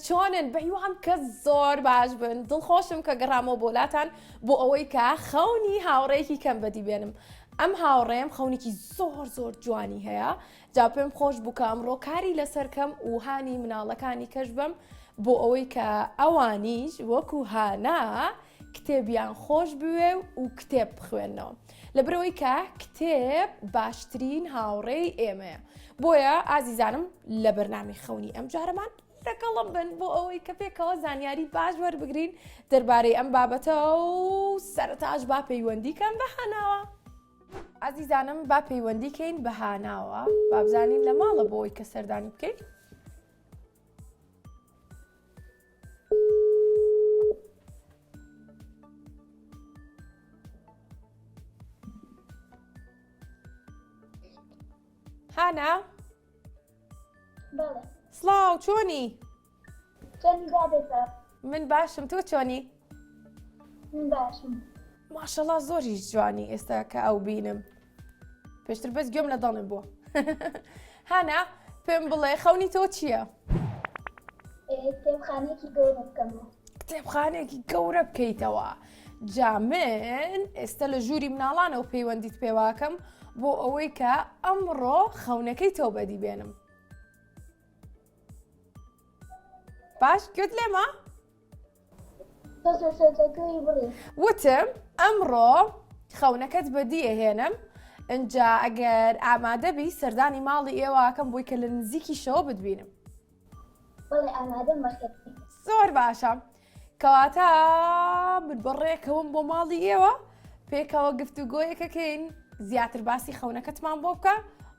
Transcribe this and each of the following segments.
چۆنن بەهیوام کە زۆر باش بن دڵخۆشم کە گەڕامەوە بۆلاتان بۆ ئەوەی کە خەونی هاوڕێکی کەم بەدی بێنم ئەم هاوڕێم خەونێکی زۆر زۆر جوانی هەیە جا پێم خۆش بوو کە ئەمڕۆ کاری لەسەرکەم و هانی مناڵەکانی کەش بم بۆ ئەوەی کە ئەوانیش وەکو هانا کتێبیان خۆش بوێ و کتێب بخوێنەوە لەبرەوەی کە کتێب باشترین هاوڕێی ئێمەیە بۆیە ئازیزانم لە بەرنامەی خەونی ئەم جارەمان لەگەڵم بن بۆ ئەوەی کە پێکەوە زانیاری باش وەربگرین دەربارەی ئەم بابەتە و سەرتاش با پەیوەندیکەم بە هاناوە ئازیزانم با پەیوەندیکەین بە هاناوە با بزانین لە ماڵە بۆ ئەوەی کە سەردانی بکەین هانا بەڵێ سڵاو چۆنی؟ چەندی بابێتە من باشم تۆ چۆنی؟ من باشم ماشەڵڵا زۆریش جوانی ئێستا کە ئەو بینم پێشتر بەس گوێم لە دڵم بووە هانا پێم بڵێ خەونی تۆ چییە؟ کتێبخانەیەکی گەورە بکەمەوە کتێبخانێکی گەورە بکەیتەوە جا من ئێستا لە ژووری مناڵانەوە پەیوەندیت پێواکەم بۆ ئەوەی کە ئەمڕۆ خەونەکەی تۆ بەدی بێنم باش گوێت لێمە؟ سەرچەکەی بڵێ وتم ئەمڕۆ خەونەکەت بەدیەهێنم ئەجا ئەگەر ئامادەبی سەردانی ماڵی ئێوەکەم بۆی کە لە نزیکی شەوە بتبینم بەڵێ ئامادەم بەخێتی زۆر باشە کەواتە من بەڕێکەوەم بۆ ماڵی ئێوە پێکەوە گفتوگۆیەکەکەین زیاتر باسی خەونەکەتمان بۆ بکە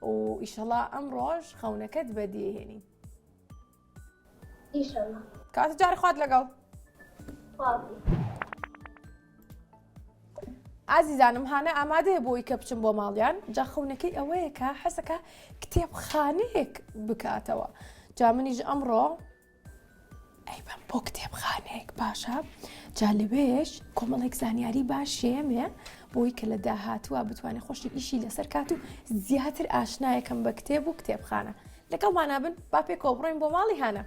و ئیشەڵا ئەمڕۆژ خەونەکەت بەدیهێنین ئیشەڵڵا کاتە جاری خوات لەگەڵ خواردی ئازیزانم هانە ئامادەیە بۆی کە بچم بۆ ماڵیان جا خەونەکەی ئەوەیە کە حەسەکە کتێبخانەیەک بکاتەوە جا منیش ئەمڕۆ ئەیبم بۆ کتێبخانەیەک باشە جا لەوێش کۆمەڵێک زانیاری باش شێمێ بۆی کە لە داهاتووە بتوانێت خۆشی ئیشی لەسەر کات و زیاتر ئاشنایەکەم بە کتێب و کتێبخانە لەگەڵمانە بن با پێکەوە بڕۆین بۆ ماڵی هانە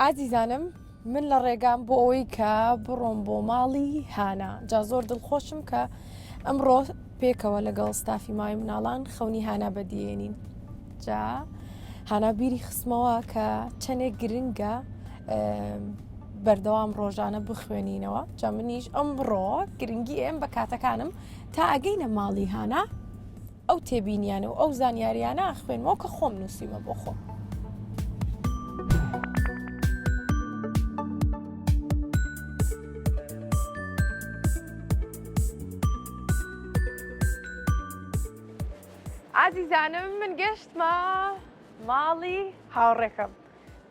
ئازیزانم من لە ڕێگام بۆ ئەوەی کە بڕۆم بۆ ماڵی هانا جا زۆر دڵخۆشم کە ئەمڕۆ پێکەوە لەگەڵ ستافی مای مناڵان خەونی هانا بەدیێنین جا هانا بیری خسمەوە کە چەندێک گرنگە بەردەوام ڕۆژانە بخوێنینەوە جا منیش ئەمڕۆ گرنگی ئێم بە کاتەکانم تا ئەگەینە ماڵی هانا ئەو تێبینیانە و ئەو زانیاریانە خوێنمەوە کە خۆم نووسیمە بۆ خۆم ئازیزانم من گەشتمە ماڵی هاوڕێکەم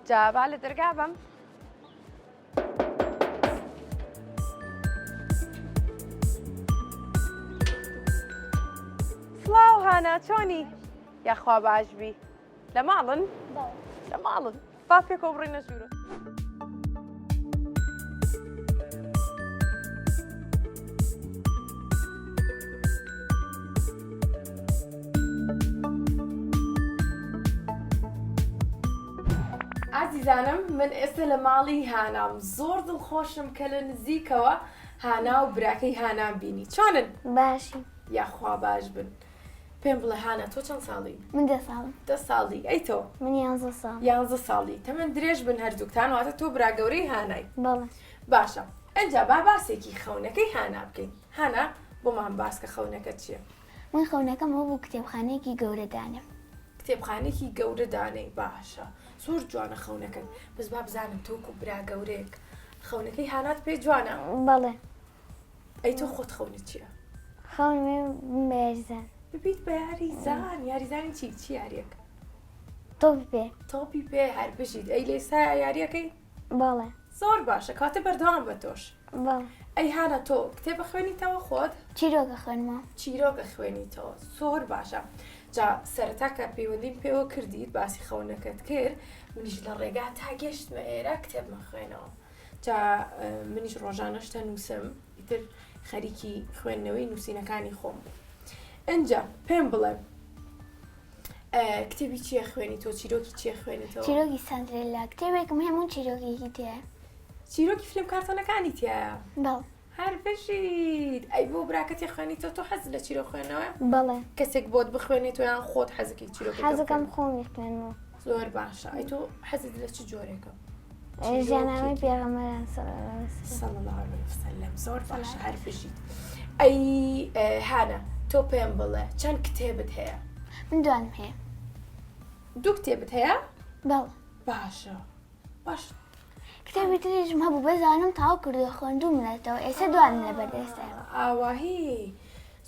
جابا لە دەرگا بم سڵاو هانا چۆنی یاخوا باشبی لە ماڵن لە ماڵن با پێکەوە بڕێنە ژوورە ئازیزانم من ئێستا لە ماڵی هانام زۆر دڵخۆشم کە لە نزیکەوە هانا و براکەی هانام بینی چۆنن؟ باشی یاخوا باش بن پێم بڵێ هانا تۆ چەند ساڵی؟ من 10 ساڵم 10 ساڵی ئەی تۆ؟ من 11 ساڵ 11 ساڵی تەمەن درێژ بن هەردووکتان واتە تۆ برا گەورەی هانای بەڵێ باشە ئەنجا با باسێکی خەونەکەی هانا بکەین هانا بۆمان باس کە خەونەکە چییە؟ من خەونەکەم ئەو بوو کتێبخانەیەکی گەورەدانە کتێبخانێکی گەورە دانەی باشە زۆر جوانە خەونەکەت بەس با بزانم تۆکو برا گەورەیەک خەونەکەی هانات پێ جوانە بەڵێ ئەی تۆ خۆت خەونت چییە؟ خەونێ بێژزان ببیت بە یاریزان یاریزانی چی یاریەک؟ تۆپی پێ تۆپی پێ هەر بژیت ئەی لێ سایە یاریەکەی؟ بەڵێ زۆر باشە کاتە بەردەوام بە تۆش بەڵێ ئەی هانە تۆ کتێبە خوێنیتەوە خۆت چیرۆکە خوێنمەوە چیرۆکە خوێنیتەوە زۆر باشە جا سەرەتا کە پەیوەندیم پێوە کردیت باسی خەونەکەت کرد منیش لە ڕێگا تا گەشتمە ئێرە کتێبمە خوێنەوە جا منیش ڕۆژانەشتە نووسم ئیتر خەریکی خوێندنەوەی نووسینەکانی خۆم ئەنجا پێم بڵێ کتێبی چیە خوێنی تۆ چیرۆکی چیە خوێنیتەوە چیرۆکی ساندرێلا کتێبێکم هەموو چیرۆکێکی تایە چیرۆکی فیلم کارتۆنەکانی تایە بەڵێ هەر بژیت ئەی بۆ براکەتی خوێنیتەوە تۆ حەز لە چیرۆ خوێنەوە بەڵێ کەسێک بۆت بخوێنێت یان خۆت حەزەکەی چیرۆکی حەزەکەم خۆمی خوێنمەوە زۆر باشە ئەی تۆ حەزت لە چ جۆرێکە ژیاننامەی پێغەمبەران صلی الله عليه وسلم زۆر باشە هەر بژیت ئەی هانە تۆ پێم بڵێ چەند کتێبت هەیە من دوانم هەیە دوو کتێبت هەیە بەڵێ باشە باش کتێبی تریژم هەبوو بەزانم تاو کردو خوێندوو منێتەوە ئێستا دوانم لە بەردەستە ئاواهی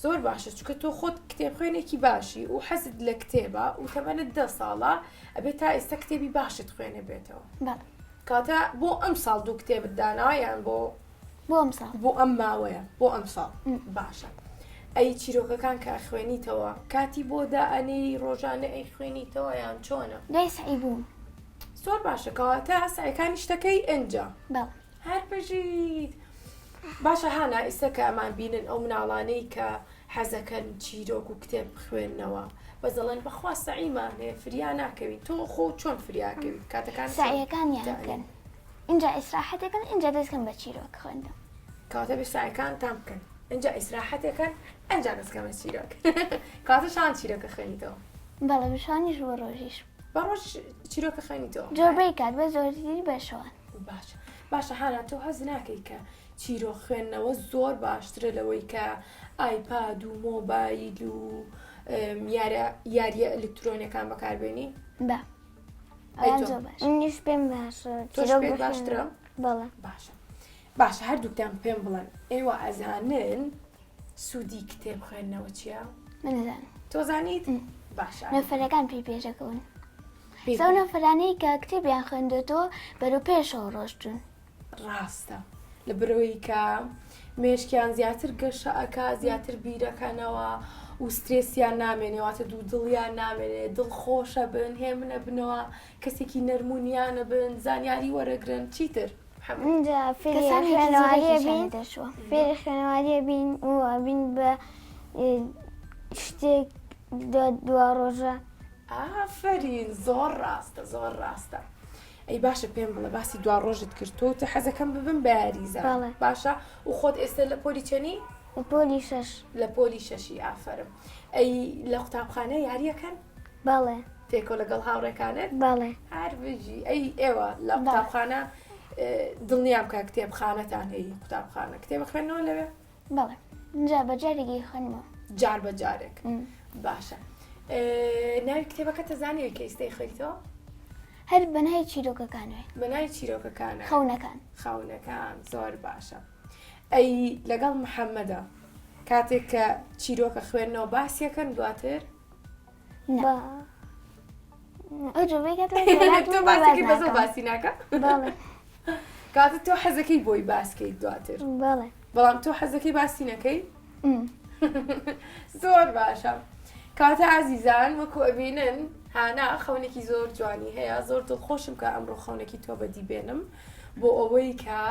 زۆر باشە چونکە تۆ خۆت کتێب خوێنێکی باشی و حەزت لە کتێبە و تەمەنت 10 ساڵە ئەبێت تا ئێستا کتێبی باشت خوێنە بێتەوە بەڵێ کاتە بۆ ئەم ساڵ دوو کتێبت داناوە یان بۆ بۆم ساڵ بۆ ئەم ماوەیە بۆ ئەم ساڵ باشە ئەی چیرۆکەکان کە خوێنیتەوە کاتی بۆ دائەنی ڕۆژانە ئەی خوێنیتەوە یان چۆنە دای سعی بووم زۆر باشە کەواتە سعیەکانی شتەکەی ئەنجا بەڵێ هەر بژیت باشە هانا ئێستا کە ئەمان بینن ئەو مناڵانەی کە حەزەکەن چیرۆک و کتێب بخوێننەوە بەزەڵێن بەخوا سەعیمانێ فریا ناکەویت تۆ خۆ چۆن فریاکەویت کاتەکان سعیەکانیان بکەن اینجا ئیسراحەتەکەن اینجا دەستکەم بە چیرۆک خوێندن کاتە بێ سعیەکان تام بکەن ئەنجا ئیسراحەتێکەکەن ئەنجا دەستکەمە چیرۆک کاتە شان چیرۆکە خوێنیتەوە بەڵێ بشانیش بۆ ڕۆژیش بە ڕۆژ چیرۆکە خوێنیتەوە جۆربەی کات بە زۆرتری بەشەوە باشە باشە هانا تۆ هەز ناکەی کە چیرۆ خوێندنەوە زۆر باشترە لەوەی کە ئایپاد و مۆبایل و یاریە ئەلکترۆنیەکان بەکاربێنی بە ئەی تۆ؟ زۆر باش منیش پێم باشە تۆش پێت باشترە بەڵێ باشە باشە هەردووکتان پێم بڵێن ئێوە ئەزانن سوودی کتێب خوێندنەوە چییە؟ منەزانم تۆ زانیت؟ باشە نەفەرەکان پێی پێشەکەون سەو نەفەرانەی کە کتێبیان خوێندێتەوە بەرەو پێشەوە ڕۆشتون ڕاستە لە برەوەی کە مێشکیان زیاتر گەشە ئەکا زیاتر بیرەکەنەوە و سترێسیان نامێنێواتە دوو دڵیان نامێنێ دڵخۆشە بن هێمنە بنەوە کەسێکی نەرمونیانە بن زانیاری وەرەگرن چیتر اینجا فێری خوێنەوەریە بین فێری خوێنەوەریە بین و بین بە شتێک دوا ڕۆژە ئافرین زۆر ڕاستە زۆر ڕاستە ئەی باشە پێم بڵێ باسی دوا ڕۆژت کردتۆ تە حەزەکەم ببم بە یاریزە بەڵێ. باشە و خۆت ئێستا لە پۆلی چەنی؟ لە پۆلی شەش لە پۆلی شەشی ئافرم ئەی لە قوتابخانە یاریەکەن بەڵێ تێکۆ لەگەڵ هاوڕێکانت بەڵێ هەر بژی ئەی ئێوە لە قوتابخانە دڵنیام کە کتێبخانەتان هەیە قوتابخانە کتێبە خوێنەوە لەوێ بەڵێ اینجا بەجارێکی خوێنمەوە جار بە جارێک باشە ناوی کتێبەکە تەزانیوە کە ئێستای خوێنیتەوە هەر بەنای چیرۆکەکانوێ بەناوی چیرۆکەکانە خەونەکان خاونەکان زۆر باشە ئەی لەگەڵ محەممەدە کاتێک کە چیرۆکە خوێندنەوە باسیەکەن دواتر ئەو جۆبەی تۆ باسێکی بەزە باسی ناکە بەڵێ کاتە تۆ حەزەکەی بۆی باسکەیت دواتر بەڵێ بەڵام تۆ حەزەکەی باسی نەکەی زۆر باشە کاتە عزیزان وەکو ئەبینن هانا خەونێکی زۆر جوانی هەیە زۆر دڵخۆشم کە ئەمڕۆ خەونێکی تۆ بەدی بێنم بۆ ئەوەی کە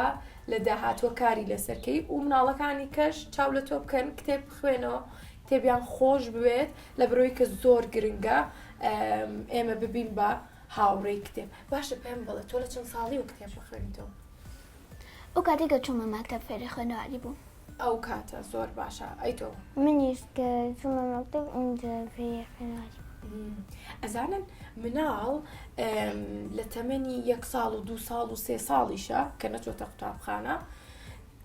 لە داهاتوە کاری لەسەرکەی و مناڵەکانی کەش چاو لە تۆ بکەن کتێب بخوێنەوە کتێبیان خۆش بوێت لە بەرەوەی کە زۆر گرنگە ئێمە ببین بە هاوڕێی کتێب باشە پێم بڵێ تۆ لە چەند ساڵی و کتێب بخوێنیتەوە ئەو کاتێککە چوومە مەکتەب فێری خوێنەواری بوو ئەو کاتە زۆر باشە ئەی تۆ منیش کە چوومە مەکتەب اینجا فێری خوێنەواری ئەزانن مناڵ لە تەمەنی 1 ساڵ و 2 ساڵ و 3 ساڵیشە کە نەچۆتە قوتابخانە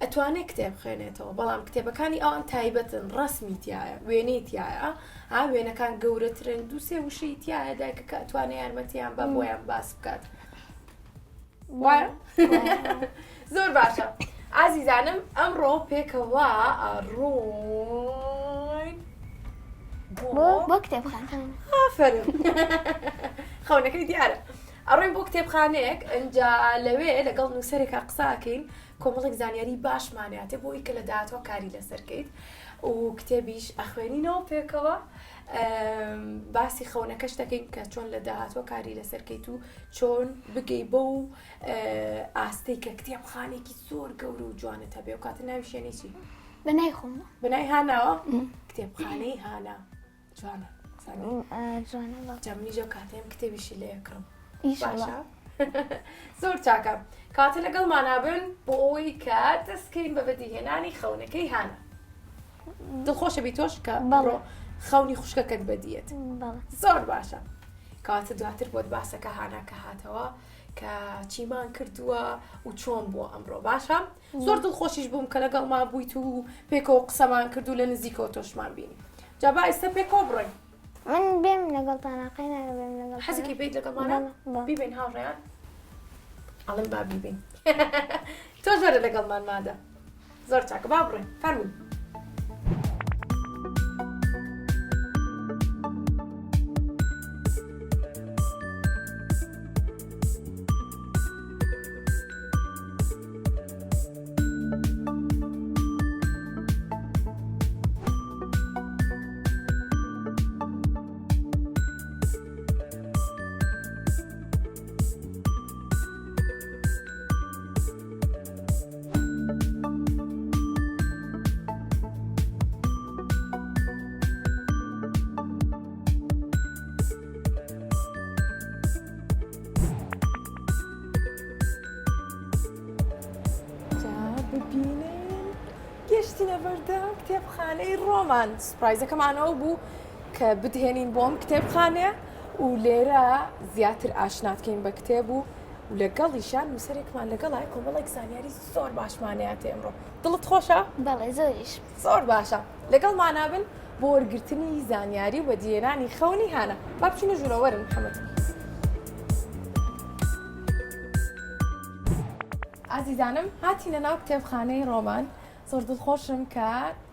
ئەتوانێت کتێب خوێنێتەوە بەڵام کتێبەکانی ئەوان تایبەتن ڕسمی تایە وێنەی تایە وێنەکان گەورەترن 2-3 وشەی تایە دایکە کە ئەتوانێت یارمەتیان بە بۆیان باس بکات وایە زۆر باشە ئازیزانم ئەمڕۆ پێکەوە ئەڕۆین بۆ کتێبخانە ئافرین خەونەکەی دیارە ئەڕۆین بۆ کتێبخانەیەک ئەنجا لەوێ لەگەڵ نووسەرێکا قساکەین کۆمەڵێک زانیاری باشمانێتێ بۆی کە لە داهاتوە کاری لەسەرکەیت و کتێبیش ئەخوێنینەوە پێکەوە باسی خەونەکەش دەکەین کە چۆن لە داهاتوە کاری لەسەرکەیت و چۆن بگەی بە و ئاستەی کە کتێبخانێکی زۆر گەورە و جوانت هەبێ و کاتە ناوی شوێنی چی؟ بەنای خۆم بەنای هاناوە؟ کتێبخانەی هانا جوانە جوانە جەمنیژە کاتێم کتێبیشی لێ کڕم ئیشەڵا زۆر چاکە کاتە لەگەڵمانابن بۆ ئەوەی کە دەستکەین بە بەدیهێنانی خەونەکەی هانا دڵخۆشە بی تۆش کە بڕۆ خەونی خوشکەکەت بەدیێت زۆر باشە کاتە دواتر بۆت باسەکە هانا کە هاتەوە کە چیمان کردووە و چۆن بۆ ئەمڕۆ باشە زۆر دڵخۆشیش بووم کە لەگەڵما بوویت و پێکەوە قسەمان کرد و لە نزیکەوە تۆشمان بینی جا با ئێستا پێکەوە بڕۆین من بێم لەگەڵتانەقەی بێم لەگەڵ حەزێکی بێت لەگەڵمانە بیبین هاوڕێیان ئەڵێن با بیبین تۆ زۆرە لەگەڵمان مادە زۆر چاکە با بڕۆین فەرمووی گەشتینە بەردە کتێبخانەی ڕۆمان سپرایزەکەمانەوە بوو کە بدهێنین بۆم کتێبخانێ و لێرە زیاتر ئاشناتکەین بە کتێب و لەگەڵیشان نووسەرێکمان لەگەڵای کۆمەڵێک زانیاری زۆر باشمانەیەتێ ئەمڕۆ دڵت خۆشە؟ بەڵێ زۆریش زۆر باشە لەگەڵمانابن بۆ وەرگرتنی زانیاری و بەدیێنانی خەونی هانە با بچینە ژوورەوەرن محەمەد ئازیزانم هاتینە ناو کتێبخانەی ڕۆمان زۆر دڵخۆشم کە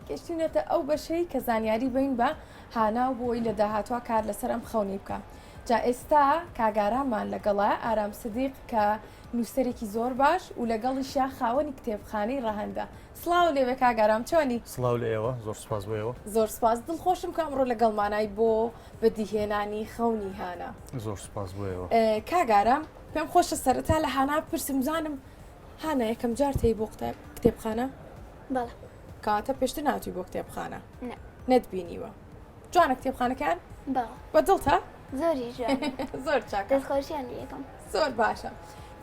گەشتینەتە ئەو بەشەی کە زانیاری بین بە هانا و بۆی لە داهاتوە کار لەسەر ئەم خەونی بکە جا ئێستا کاگارامان لەگەڵە ئارام سدیق کە نووسەرێکی زۆر باش و لەگەڵیشیا خاوەنی کتێبخانەی ڕەهەندە سڵاو لێوێ کاگارام چۆنی؟ سڵاو لە ئێوە زۆر سپاس بۆ ئێوە زۆر سپاس دڵخۆشم کە ئەمڕۆ لەگەڵمانای بۆ بەدیهێنانی خەونی هانا زۆر سپاس بۆ ئێوە کاگارام پێم خۆشە سەرەتا لە هانا بپرسم زانم هانا یەکەم جار تێی بۆ کتێبخانە؟ بەڵێ کاتە پێشتر ناتووی بۆ کتێبخانە نە نەتبینیوە جوانە کتێبخانەکان بەڵێ بەدڵتە زۆری جوان زۆر چاکە دەستخۆشیان یەکەم زۆر باشە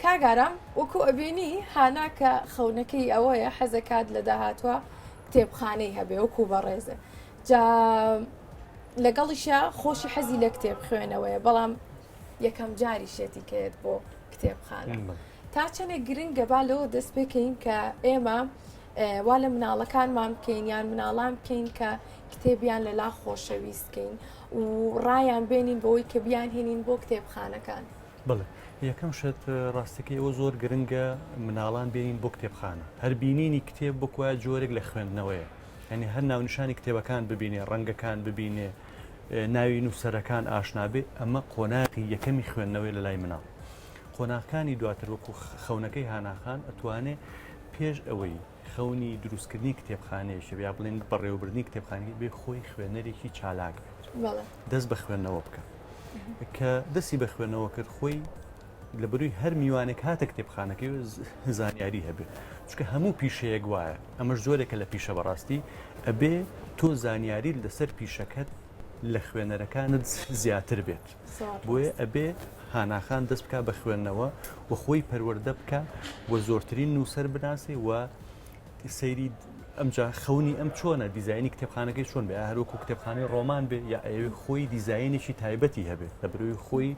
کاگارام وەکو ئەبینی هانا کە خەونەکەی ئەوەیە حەزەکات لە داهاتوە کتێبخانەی هەبێ وەکو بەڕێزە جا لەگەڵیشە خۆشی حەزی لە کتێب خوێنەوەیە بەڵام یەکەم جاری شێتی کێت بۆ کتێبخانە تا چەندێک گرنگە با لەوە دەست پێکەین کە ئێمە وا لە مناڵەکانمان بکەین یان مناڵان بکەین کە کتێبیان لەلا خۆشەویستکەین و ڕایان بێنین بەوەی کە بیان هێنین بۆ کتێبخانەکان بڵێ یەکەم شت ڕاستەکەی ئەوە زۆر گرنگە مناڵان بێنین بۆ کتێبخانە هەر بینینی کتێب بکوە جۆرێک لە خوێندنەوەیە یعنی هەر ناونیشانی کتێبەکان ببینێ ڕەنگەکان ببینێ ناوی نووسەرەکان ئاشنابێ ئەمە قۆناقی یەکەمی خوێندنەوەی لە لای مناڵ قۆناغەکانی دواتر وەکو خەونەکەی هاناخان ئەتوانێت پێش ئەوەی خەونی دروستکردنی کتێبخانەیەشە یا بڵێن بەڕێوەبردننی کتێبخانەی بێ خۆی خوێنەرێکی چالاک بێت دەست بە خوێندنەوە بکە کە دەستی بە خوێندنەوە کرد خۆی لە بەروی هەر میوانێک هاتە کتێبخانەکەی زانیاری هەبێت چکە هەموو پیشەیەک وایە ئەمەش زۆرێکە لە پیشە بەڕاستی ئەبێ تۆ زانیاری لەسەر پیشەکەت لە خوێنەرەکانت زیاتر بێت بۆیە ئەبێ هاناخان دەست بکە بە خوێندنەوە و خۆی پەروەردە بکە و زۆرترین نووسەر بناسێ و سەیری ئەمجا خەونی ئەم چۆنە دیزایانی کتێبخانەکەی چۆن بێ هەروەکو کتێبخانەی ڕۆمان بێ یا ئەوێ خۆی دیزایانێکی تایبەتی هەبێت لە بەروی خۆی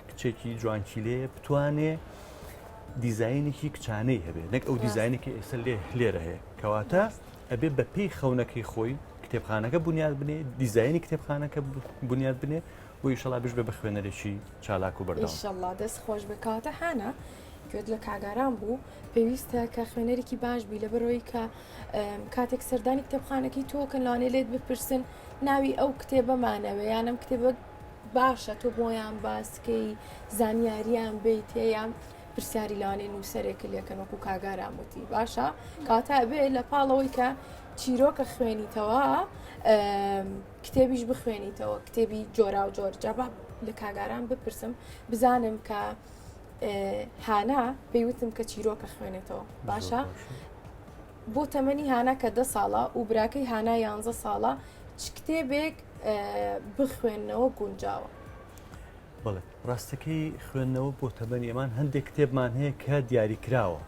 کچێکی جوانچیلەیە بتوانێ دیزایانێکی کچانەی هەبێت نەک ئەو دیزایانێکی ئێستا لێرە هەیە کەواتە ئەبێ بە پێی خەونەکەی خۆی کتێبخانەکە بنیاد بنێ دیزایانی کتێبخانەکە بنیاد بنێ و ئیشەڵا بش بێ بە خوێنەرێکی چالاک و بەردەوام ئیشەڵا دەست خۆش بکاتە هانا گوێت لە کاگاران بوو پێویستە کە خوێنەرێکی باش بی لە بەرەوەی کە کاتێک سەردانی کتێبخانەکەی تۆکەن لانێ لێت بپرسن ناوی ئەو کتێبەمانەوە یانم کتێبە باشە تۆ بۆیان باسکەی زانیاریان بیت یان پرسیاری لەوانێ نووسەرێکە لێکەن وەکو کاگاراموتی باشە کاتە بێ لە پاڵەوەی کە چیرۆکە خوێنیتەوە کتێبیش بخوێنیتەوە کتێبی جۆرا و جۆر جابا لە کاگاران بپرسم بزانم کە هانا پێیوتم کە چیرۆکە خوێنێتەوە باشە بۆ تەمەنی هانا کە 10 ساڵە و براکەی هانا 11 ساڵە چ کتێبێک بخوێنەوە گونجاوە بڵێ ڕاستەکەی خوێندنەوە بۆ تەمەنی ئەمان هەندێک کتێبمان هەیە کە دیاریکراوە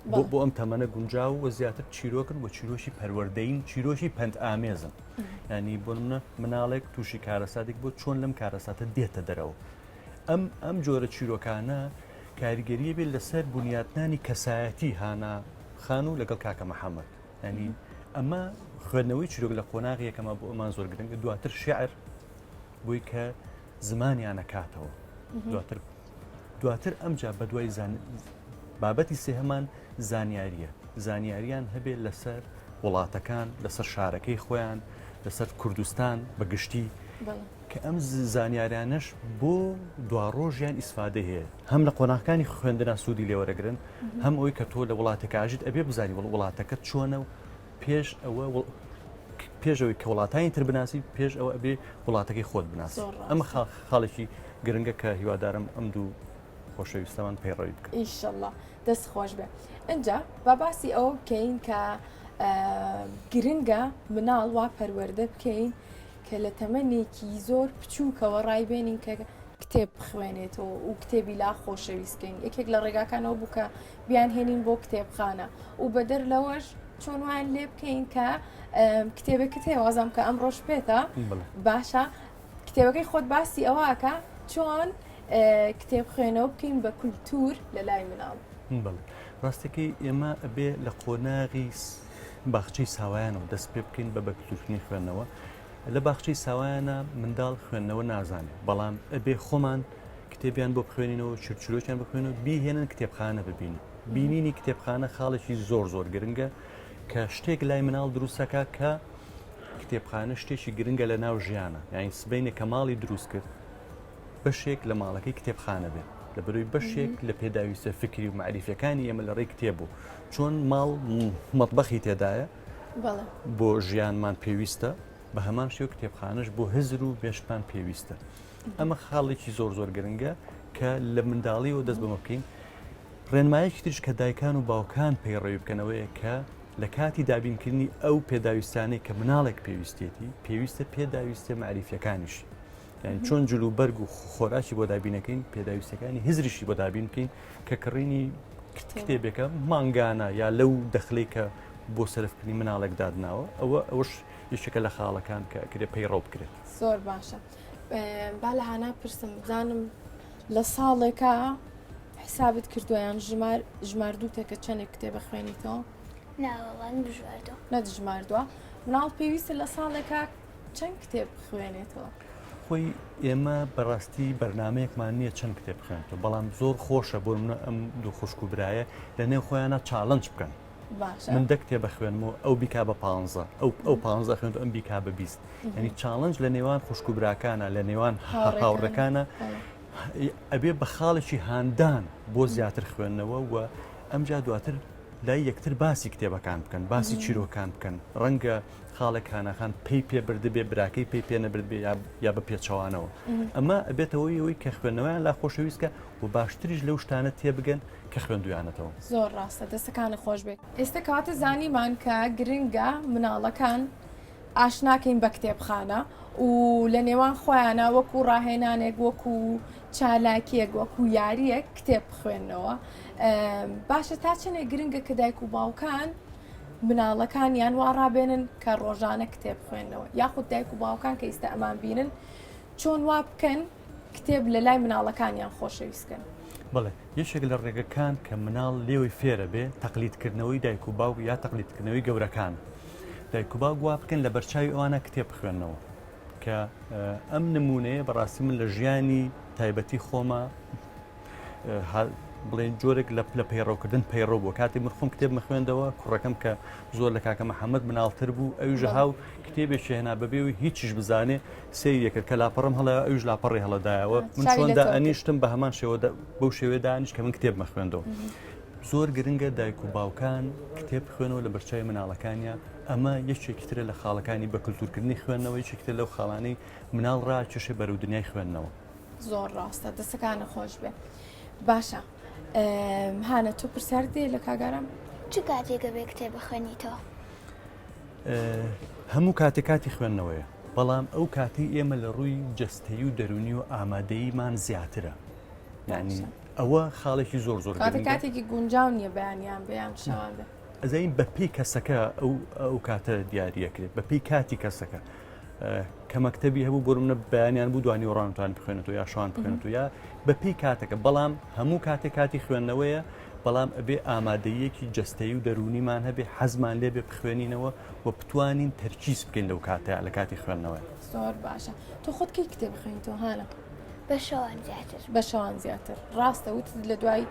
بۆ ئەم تەمەنە گونجاو و زیاتر چیرۆکن بۆ چیرۆشی پەروەردەین چیرۆشی پەند ئامێزن ینی بۆ مناڵێک تووشی کارەساتێک بۆ چۆن لەم کارەساتە دێتە دەرەوە ئەم جۆرە چیرۆکانە کاریگەریە بێت لەسەر بنیاتنانی کەسایەتی هانا خان و لەگەڵ کاکە محەممەد ینی ئەمە خوێندنەوەی چیرۆک لە قۆناغی یەکەمە بۆ ئەمان زۆر گرنگە دواتر شعر بووی کە زمانیانە کاتەوە دواتر ئەمجا بە دوای بابەتی سێهەمان زانیاریان هەبێت لەسەر وڵاتەکان لەسەر شارەکەی خۆیان لەسەر کوردستان بەگشتی کە ئەم زانیاریانش بۆ دواڕۆژیان ئیسفادە هەیە هەم لە قۆناغەکانی خوێندنا سوودی لێوەرەگرن هەم ئەوەی کە تۆ لە وڵاتەکە ئاژیت ئەبێ بزانی وڵاتەکەت چۆنە و پێشەوەی کە وڵاتانی تر بناسی پێش ئەوە ئەبێ وڵاتەکەی خۆت بناسی ئەمە خاڵێکی گرنگە کە هیوادارم ئەم دوو خۆشەویستەمان پەیڕەوی بکە ئینشەڵڵا دەست خۆش بێ اینجا با باسی ئەوە بکەین کە گرنگە مناڵ وا پەروەردە بکەین کە لە تەمەنێکی زۆر بچووکەوە ڕایبێنین کە کتێب بخوێنێتەوە و کتێبی لا خۆشەویستکەین یەکێک لە ڕێگاکانەوە بوو کە بیان هێنین بۆ کتێبخانە و بەدەر لەوەش چۆن وان لێ بکەین کە کتێبێکت هەیە وازام کە ئەمڕۆژ پێێتە باشە کتێبەکەی خۆت باسی ئەوەکە چۆن کتێب خوێنەوە بکەین بە کولتور لە لای مناڵ ڕاستەکەی ئێمە ئەبێ لە قۆناغی باخچەی ساوایانەوە دەست پێ بکەین بە بەکتورنی خوێندنەوە لە باخچەی ساوایانە منداڵ خوێندنەوە نازانێت بەڵام ئەبێ خۆمان کتێبیان بۆ بخوێنینەوە چرچلۆکیان بخوێنەوە بیهێنن کتێبخانە ببین بینینی کتێبخانە خاڵێکی زۆر گرنگە کە شتێک لای مناڵ دروستەکە کە کتێبخانە شتێکی گرنگە لە ناو ژیانە یعنی سبەینێک کە ماڵی دروست کرد بەشێک لە ماڵەکەی کتێبخانە بێت لە بەروی بەشێک لە پێداویستە فکری و معریفەکانی ئێمە لە ڕێی کتێبوو چۆن ماڵ مەطبەخی تێدایە بۆ ژیانمان پێویستە بە هەمان شێو کتێبخانەش بۆ هزر و بێشتمان پێویستە ئەمە خاڵێکی زۆر گرنگە کە لە منداڵیەوە دەست بەمە بکەین ڕێنمایەکی ترش کە دایکان و باوکان پەیڕەوی بکەنەوەیە کە لە کاتی دابینکردنی ئەو پێداویستانەی کە مناڵێک پێویستە پێداویستە معریفەکانیش یعنی چۆن جلوبەرگ و خۆراکی بۆ دابینەکەین پێداویستەکانی هزریشی بۆ دابین بکەین کە کڕینی کتێبێکە مانگانە یا لەو دەخلەی کە بۆ سەرفکردنی مناڵێک دادناوە ئەوەش یەکێکە لە خاڵەکان کە کرێ پەیڕۆ بکرێت زۆر باشە با لە هانا پرسم بزانم لە ساڵێکە حسابت کردویان ژماردووتێکە چەندێک کتێبە خوێنیتەوە نەدژماردووە مناڵ پێویستە لە ساڵێکە چەند کتێب خوێنێتەوە خۆی ئێمە بەڕاستی بەرنمەیەکمان نییە چەند کتێب بخوێنێتەوە بەڵام زۆر خۆشە بۆ منە ئەم دوو خوشک و برایە لە نێو خۆیانە چاڵنج بکەن من دە کتێبە خوێنمەوە ئەو بیکا بە 15 ئەو 15 خوێن ئەم بیکا بە 20 ینی چاڵنج لە نێوان خوشک و براکانە لە نێوان هاوڕەکانە ئەبێ بە خاڵێکی هاندان بۆ زیاتر خوێندنەوە و ئەمجا دواتر لای یەکتر باسی کتێبەکان بکەن باسی چیرۆکان بکەن ڕەنگە خاڵێک هانەخان پێی پێ بردبێ براکەی پێی پێ نەبردبێ یا بە پێچەوانەوە ئەمە ئەبێتەوەی ئەوەی کە خوێندنەوەیان لا خۆشەویستکە و باشتریش لەو شتانە تێبگەن کە خوێندویانەتەوە زۆر ڕاستە دەستەکانی خۆش بێت ئێستا کاتە زانیمان کە گرنگە مناڵەکان ئاشناکەین بە کتێبخانە و لە نێوان خۆیانە وەکو ڕاهێنانێک وەکو چالاکیەک وەکو یاریەک کتێب بخوێنەوە باشە تا چنێک گرنگە کە دایک و باوکان مناڵەکانیان وا ڕابێنن کە ڕۆژانە کتێب خوێندنەوە یاخود دایک و باوکان کە ئێستا ئەمان بینن چۆن وا بکەن کتێب لە لای مناڵەکانیان خۆشەویستکەن بڵێ یەشێک لە ڕێگەکان کە مناڵ لێوی فێرە بێ تەقلیدکردنەوەی دایک و باوک یا تەقلیدکردنەوەی گەورەکان دایک و باوک وا بکەن لە بەرچاوی ئەوانە کتێب بخوێنەوە کە ئەم نمونەیە بەڕاستی من لە ژیانی تایبەتی خۆمە بڵێن جۆرێک لە پەیڕەوکردن پەیڕۆ بوو کاتی من خۆم کتێب مەخوێندەوە کوڕەکەم کە زۆر لە کاکە محەممەد مناڵتر بوو ئەویژە هاو کتێبێکی هێنا بەبێەوەی هیچیش بزانێ سیرەکرد کە لاپەڕم هەڵە ئەوش لاپەڕی هەڵەدایەوە من چۆندا ئەنیشتم بە هەمان شێوە بەو شێوێ دانیش کە من کتێب مەخوێندەوە زۆر گرنگە دایک و باوکان کتێب خوێنەوە لە بەرچای مناڵەکانیە ئەمە یەکێکی ترە لە خاڵەکانی بە کللتورکردنی خوێندنەوە یەکێکتر لەو خاڵانەی مناڵ ڕاکێشێ بەرەو دنیای خوێندنەوە زۆر ڕاستە دەستەکانە خۆش بێ باشە هانە تۆ پرسیار دێ لە کاگارم چ کاتێکە بێ کتێب بخوێنیتەوە هەموو کاتێکاتی خوێندنەوەیە بەڵام ئەو کاتی ئێمە لە ڕووی جستەیی و دەرونی و ئامادەییمان زیاترە یعنی ئەوە خاڵێکی زۆر کاتێکی گونجاو نییە بەیانیان بەیان شەوان بێ ئەزین بەپی کەسەکە ئەو کاتە دیاریەکرێت بەپی کاتی کەسەکە کە مەکتەبی هەبوو بۆ منە بەیانیان بوو دوانی وڕانتوان بخوێنێتەوە یا شوان بخوێنێتەوە یا بەپی کاتەکە بەڵام هەموو کاتێک کاتی خوێندنەوەیە بەڵام ئەبێ ئامادەیەکی جستەیی و دەرونیمان هەبێ حەزمان لێبێ بخوێنینەوە و بتوانین تەرکیز بکەین لەو کاتەیە لە کاتی خوێندنەوە زۆر باشە تۆ خۆت کەی کتێب بخوێنیتەوە هانە بە شەوان زیاتر بە شەوان زیاتر ڕاستە وتت لە دوای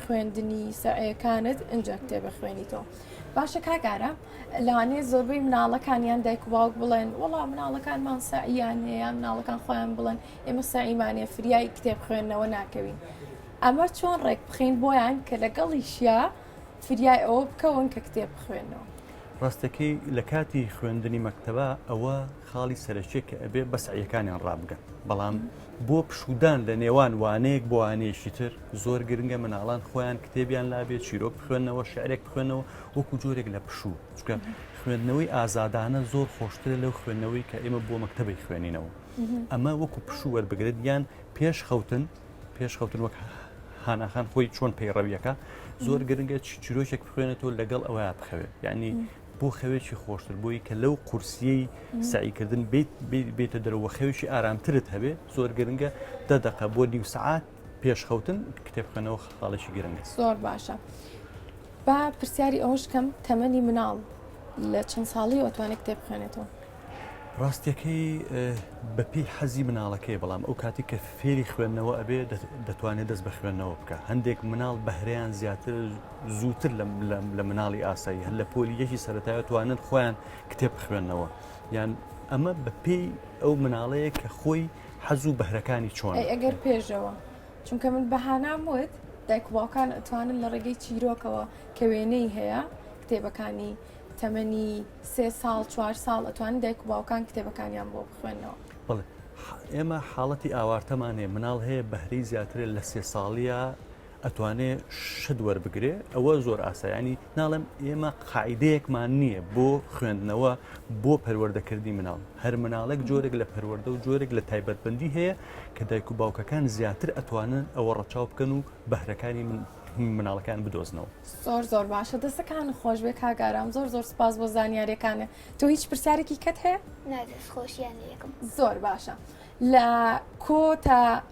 خوێندنی سەعەکانت ئەنجا کتێبە خوێنیتەوە باشە کاگارە لەوانەیە زۆربەی مناڵەکانیان دایک و باوک بڵێن وەڵا مناڵەکانمان سەعیان هەیە مناڵەکان خۆیان بڵێن ئێمە سەعیمانێ فریای کتێب خوێندنەوە ناکەوین ئەمە چۆن ڕێک بخەین بۆیان کە لەگەڵیشیا فریای ئەوە بکەون کە کتێب بخوێنەوە ڕاستەکەی لە کاتی خوێندنی مەکتەبە ئەوە خاڵی سەرەکیە کە ئەبێ بە سەعیەکانیان ڕابگەن بەڵام بۆ پشودان لە نێوان وانەیەک بۆ وانەیەشی تر زۆر گرنگە مناڵان خۆیان کتێبیان لابێت چیرۆک بخوێنەوە شعرێک بخوێنەوە وەکو جۆرێک لە پشوو چکە خوێندنەوەی ئازادانە زۆر خۆشترە لەو خوێندنەوەی کە ئێمە بۆ مەکتەبی خوێنینەوە ئەمە وەکو پشوو وەربگرێت یان پێش خەوتن وەک هاناخان خۆی چۆن پەیڕەویەکە زۆر گرنگە چیرۆکێک بخوێنێتەوە لەگەڵ ئەوەیە بخەوێت یعنی بۆ خەوێکی خۆشتر بۆی کە لەو قورسیەی سعیکردن بێتە دەرەوە خەوێکی ئارامترت هەبێ زۆر گرنگە دەدەقە بۆ نیو سعات پێش خەوتن کتێبخوێنەوە خاڵێکی گرنگە زۆر باشە با پرسیاری ئەوش کەم تەمەنی مناڵ لە چەند ساڵی ئەوتوانێت کتێب بخوێنێتەوە ڕاستیەکەی بەپی حەزی مناڵەکەی بەڵام ئەو کاتی کە فێری خوێندنەوە ئەبێ دەتوانێت دەست بە خوێندنەوە بکە هەندێک مناڵ بەهرەیان زیاتر زووتر لە مناڵی ئاسایی هەر لە پۆلیەکی سەرەتایە توانن خۆیان کتێب بخوێنەوە یان ئەمە بەپێی ئەو مناڵەیە کە خۆی حەز و بەهرەکانی چۆن ئەگەر پێشەوە چونکە من بەهانام وت دایک و باوکان ئەتوانن لە ڕێگەی چیرۆکەوە کە وێنەی هەیە کتێبەکانی تەمەنی 3 ساڵ 4 ساڵ ئەتوانین دایک و باوکان کتێبەکانیان بۆ بخوێنەوە بڵێ ئێمە حاڵەتی ئاوارتەمانێ مناڵ هەیە بەهرەی زیاترێت لە 3 ساڵیە ئەتوانێت شت وەربگرێ ئەوە زۆر ئاسایانی ناڵم ئێمە قاعیدەیەکمان نییە بۆ خوێندنەوە بۆ پەروەردەکردنی مناڵ هەر مناڵێک جۆرێک لە پەروەردە و جۆرێک لە تایبەتبندی هەیە کە دایک و باوکەکان زیاتر ئەتوانن ئەوە ڕەچاو بکەن و بەهرەکانی مناڵەکان بدۆزنەوە زۆر باشە دەستەکان خۆش بێ کاگارام زۆر سپاس بۆ زانیاریەکانە تۆ هیچ پرسیارێکی کەت هەیە؟ نادەست خۆشیان یەکم زۆر باشە لە کۆ تا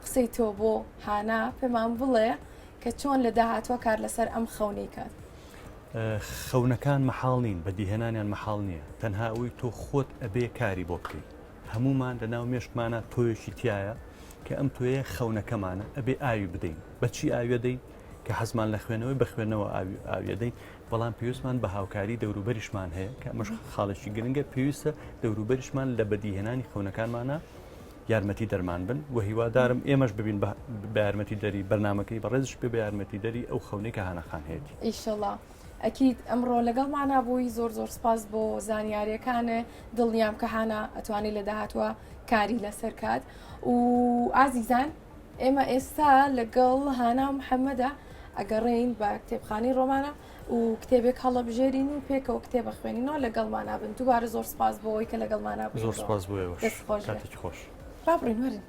قسەی تۆ بۆ هانا پێمان بڵێ کە چۆن لە داهاتوە کار لەسەر ئەم خەونەی کات خەونەکان مەحاڵ نین بەدیهێنانیان مەحاڵ نییە تەنها ئەوی تۆ خۆت ئەبێ کاری بۆ بکەیت هەمومان لە ناو مێشکمانە تۆیەکی تایە کە ئەم تۆیە خەونەکەمانە ئەبێ ئاوی بدەین بەچی ئاویە دەین کە حەزمان لە خوێنەوەی بخوێنەوە ئاویە دەین بەڵام پێویستمان بە هاوکاری دەوروبەریشمان هەیە کە ئەمەش خاڵێکی گرنگە پێویستە دەوروبەریشمان لە بەدیهێنانی خەونەکانمانە یارمەتی دەرمان بن و هیوادارم ئێمەش ببین بە یارمەتی دەری بەرنامەکەی بەڕێزش پێ بە یارمەتی دەری ئەو خەونەی کە هانەخان هەیەی ئیشەڵڵا ئەکید ئەمڕۆ لەگەڵمانە بووی زۆر سپاس بۆ زانیاریەکانە دڵنیام کە هانا ئەتوانێت لە داهاتوە کاری لەسەر کات و ئازیزان ئێمە ئێستا لەگەڵ هانا محەممەدە ئەگەڕێین بە کتێبخانەی ڕۆمانە و کتێبێک هەڵەبژێرین و پێکەوە کتێبە خوێنینەوە لەگەڵمانە بن دووبارە زۆر سپاس بۆەوەی کە لەگەڵمانە بووین زۆر سپاس بۆ کاتێکی خۆش با بڕین وەرن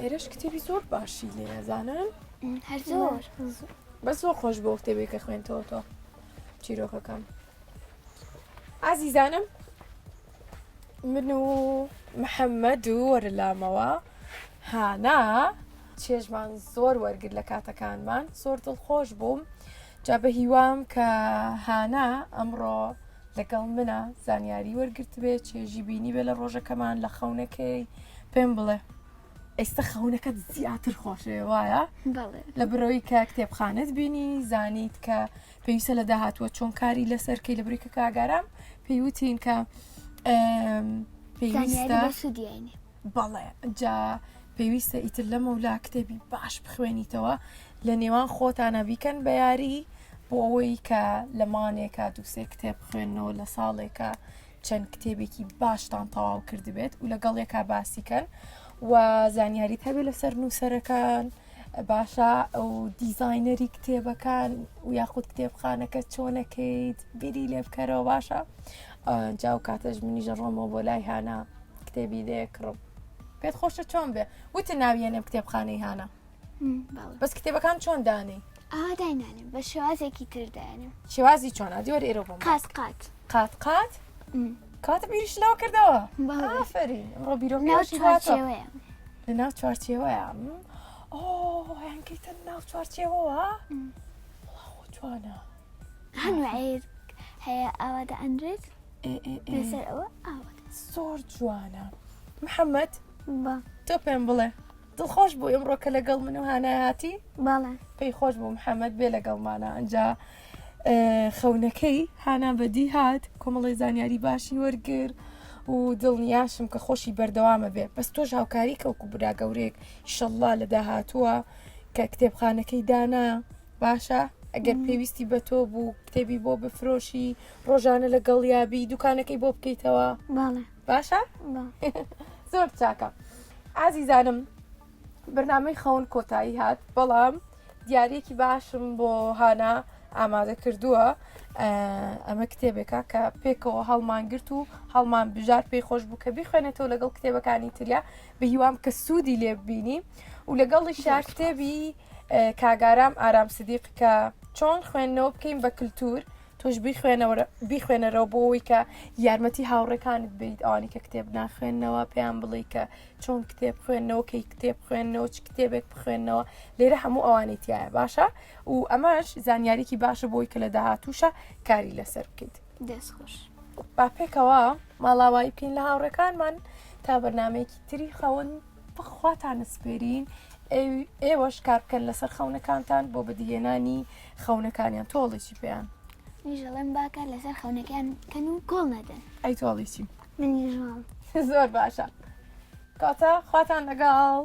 ئێرەش کتێبی زۆر باشی لێ نەزانن هەر زۆر بەس زۆر خۆش بۆ کتێبێکە خوێنتەوە تۆ چیرۆکەکەم ئازیزانم من و محەممەد و وەرلامەوە هانا چێژمان زۆر وەرگر لە کاتەکانمان زۆر دڵخۆش بووم جا بە هیوام کە هانا ئەمڕۆ لەگەڵ منە زانیاری وەرگرت بێت چێژی بینی بێ لە ڕۆژەکەمان لە خەونەکەی پێم بڵێ ئێستا خەونەکەت زیاتر خۆشێ وایە لە برۆی کە کتێبخانت بینی زانیت کە پێویستە لە داهاتوە چۆن کاری لەسەرکەی لە بریکە کاگارام پێیوتین کە پێویستە بەڵێ جا پێویستە ئیتر لە مەولا کتێبی باش بخوێنیتەوە لە نێوان خۆتانە بیکەن بە یاری بۆ ئەوەی کە لەمانێکە دووسێ کتێب بخوێنەوە لە ساڵێکە چەند کتێبێکی باشتان تەواو کردبێت و لەگەڵێکا باسیکەن و زانیاریت هەبێت لەسەر نووسەرەکان باشە ئەو دیزاینەری کتێبەکان و یاخود کتێبخانەکە چۆنەکەیت بیری لێ بکەرەوە باشە جا و کاتەش منیژە ڕۆمەوە بۆ لای هانا کتێبی لێکڕم پێت خۆشە چۆن بێ وتە ناویێنێ کتێبخانەی هانا بەس کتێبەکان چۆن دانی داینانم بە شێوازێکی تردانم شێوازی چۆن دیوەر ئێرە بۆم قات کاتە بیریش لەوە کردەوە ئافرین ئەمڕۆ بیرۆکەوەشی لە ناو چوارچێوەیە هەیانکەیتە ناو چوارچێوەوە جوانە هەنوعیر هەیە ئاوادە ئەندرێت لەسەر ئەوە زۆر جوانە محەممەد تۆ پێم بڵێ دڵخۆش بوو ئەمڕۆکە لەگەڵ من و هانایەتی پێی خۆش بوو محەممەد بێ لەگەڵمانە ئەنجا خەونەکەی هانا بەدی هات کۆمەڵی زانیاری باشی وەرگر و دڵنیاشم کە خۆشی بەردەوامە بێ بەس تۆش هاوکاری کەوکو برا گەورێک ئیشەڵڵا لە داهاتووە کە کتێبخانەکەی دانا باشە ئەگەر پێویستی بە تۆ بوو کتێبی بۆ بفرۆشی ڕۆژانە لەگەڵ یابی دوکانەکەی بۆ بکەیتەوە باشە زۆر چاکە ئازیزانم بەرنامەی خەون کۆتایی هات بەڵام دیارێکی باشم بۆ هانا ئامادە کردووە ئەمە کتێبێکە کە پێکەوە هەڵمان گرت و هەڵمان بژار پێی خۆش بوو کە بیخوێنێتەوە لەگەڵ کتێبەکانی تریا بە هیوام کە سوودی لێ ببینی و لەگەڵی شار کتێبی کاگارام ئارام سدیق کە چۆن خوێندنەوە بکەین بە کللتور تۆش بیخوێنەرەوە بۆەوەی کە یارمەتی هاوڕێکانت بیت ئەوانی کە کتێب ناخوێنەوە پێیان بڵێ کە چۆن کتێب خوێندنەوە کەی کتێب خوێندنەوە چ کتێبێک بخوێندنەوە لێرە هەموو ئەوانی تایە باشە و ئەمەش زانیاریکی باشە بۆی کە لە داهاتووشە کاری لەسەر بکەیت دەستخۆش با پێکەوە ماڵاوایی بکەین لە هاوڕێکانمان تا بەرنمەیەکی تری خەون بخواتان سپێرین ئێوەش کار بکەن لەسەر خەونەکانتان بۆ بەدیهێنانی خەونەکانیان تۆڵێکی پێیان نیژەڵێم باکە لەسەر خەونەکان کەن و کۆڵ نەدەن ئەی تۆڵیچیم منیژڵ زۆر باشە کاتە خواتان لەگەڵ